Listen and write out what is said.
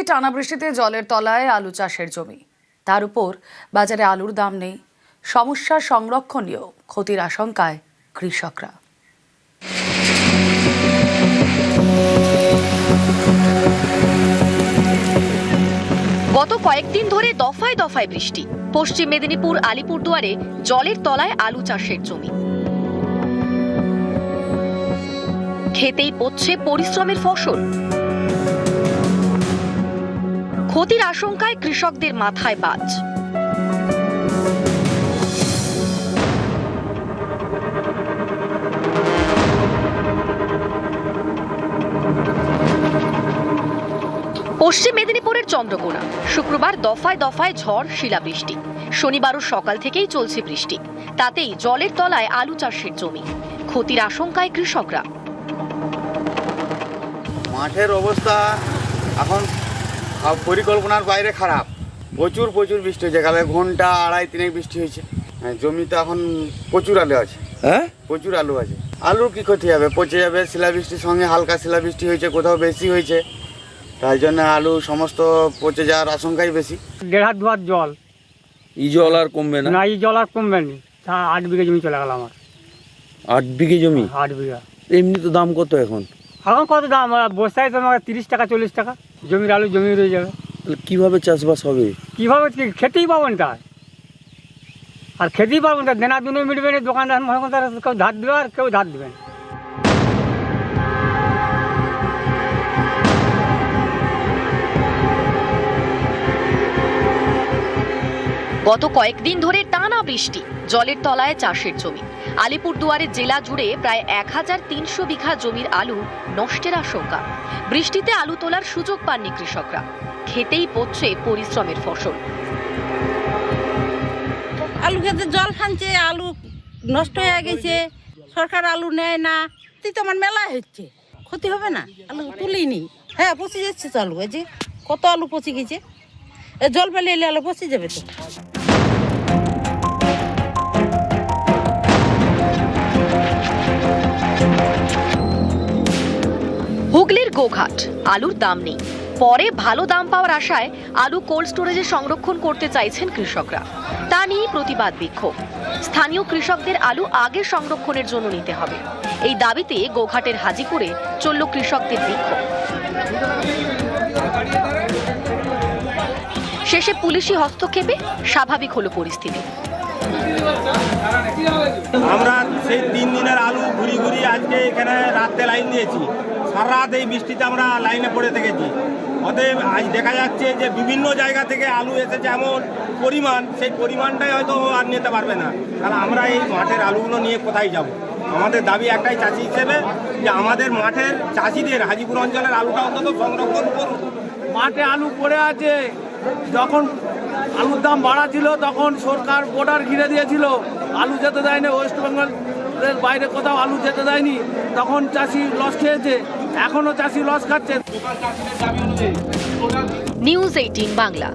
টানা বৃষ্টিতে জলের তলায় আলু চাষের জমি, তার উপর বাজারে আলুর দাম নেই। সমস্যা সংরক্ষণীয়, ক্ষতির আশঙ্কায় কৃষকরা। গত কয়েকদিন ধরে দফায় দফায় বৃষ্টি। পশ্চিম মেদিনীপুর আলিপুরদুয়ারে জলের তলায় আলু চাষের জমি, খেতেই পড়ছে পরিশ্রমের ফসল। ক্ষতির আশঙ্কায় কৃষকদের মাথায় বাজ। পশ্চিম মেদিনীপুরের চন্দ্রকোনা শুক্রবার দফায় দফায় ঝড় শিলাবৃষ্টি। শনিবারও সকাল থেকেই চলছে বৃষ্টি, তাতেই জলের তলায় আলু চাষের জমি। ক্ষতির আশঙ্কায় কৃষকরা। মাঠের অবস্থা এখন পরিকল্পনার বাইরে খারাপ। প্রচুর বৃষ্টি হয়েছে, কালে ঘন্টা 2.5-3 বৃষ্টি হয়েছে। জমিতে এখন প্রচুর আলু আছে। প্রচুর আলু আছে। আলুর কি ক্ষতি হবে? পচে যাবে। শিলাবৃষ্টির সঙ্গে হালকা শিলাবৃষ্টি হয়েছে, কোথাও বেশি হয়েছে, তাই জন্য আলু সমস্ত পচে যাওয়ার আশঙ্কাই বেশি। 1.5 হাত দুয়ার জল, এই জল আর কমবে না? না, এই জল আর কমবে না। 8 বিঘা জমি চলে গেল আমার। 8 বিঘে জমি? 8 বিঘা। এমনি তো দাম কত এখন? এখন কত দাম? বস্তায় তো আমাকে 30 টাকা 40 টাকা। জমির আলু জমি রয়ে যাবে। কিভাবে চাষবাস হবে? কিভাবে? খেতেই পাবেন তাই, আর খেতেই পারবেন তা। দেনা দুনো মিটবে না। দোকানদার মনে করেন কেউ ধার দেবে আর কেউ ধার দেবেন। গত কয়েকদিন ধরে টানা বৃষ্টি, জলের তলায় চাষের জমি। আলিপুরদুয়ারের জেলা জুড়ে প্রায় 1300 বিঘা জমির আলু নষ্টের আশঙ্কা। বৃষ্টিতে আলু তোলার সুযোগ পাননি কৃষকরা, খেতেই পড়ছে পরিশ্রমের ফসল। আলু খেতে জল খানছে, আলু নষ্ট হয়ে গেছে, সরকার আলু নেয় না। তুই তো আমার মেলা হচ্ছে, ক্ষতি হবে না? আলু তুলিনি। হ্যাঁ, পচে যাচ্ছে তো আলু। এই যে কত আলু পচে গেছে। জল পেলে এলে আলু পচে যাবে তো। হুগলির গোঘাট আলুর দাম নেই। পরে ভালো দাম পাওয়ার আশায় আলু কোল্ড স্টোরেজে সংরক্ষণ করতে চাইছেন কৃষকরা। তা নিয়ে প্রতিবাদ বিক্ষোভ। স্থানীয় কৃষকদের আলু আগে সংরক্ষণের জন্য নিতে হবে, এই দাবিতে গোঘাটের হাজিপুরে চলল কৃষকদের বিক্ষোভ। শেষে পুলিশি হস্তক্ষেপে স্বাভাবিক হলো পরিস্থিতি। আমরা সেই 3 দিনের আলু ঘুরি আজকে এখানে রাতে লাইন দিয়েছি। সারা রাত এই বৃষ্টিতে আমরা লাইনে পড়ে থেকেছি। অতএব আজ দেখা যাচ্ছে যে বিভিন্ন জায়গা থেকে আলু এসেছে, এমন পরিমাণ, সেই পরিমাণটাই হয়তো আর নিতে পারবে না। তাহলে আমরা এই মাঠের আলুগুলো নিয়ে কোথায় যাব? আমাদের দাবি একটাই চাষি হিসেবে, যে আমাদের মাঠের চাষিদের হাজিপুর অঞ্চলের আলুটা অন্তত সংরক্ষণ করুন। মাঠে আলু পড়ে আছে। যখন আলুর দাম বাড়া ছিল তখন সরকার বর্ডার ঘিরে দিয়েছিল, আলু যেতে দেয়নি। ওয়েস্ট বেঙ্গলের বাইরে কোথাও আলু যেতে দেয়নি, তখন চাষি লস খেয়েছে, এখনো চাষি লস খাচ্ছে। নিউজ 18 বাংলা।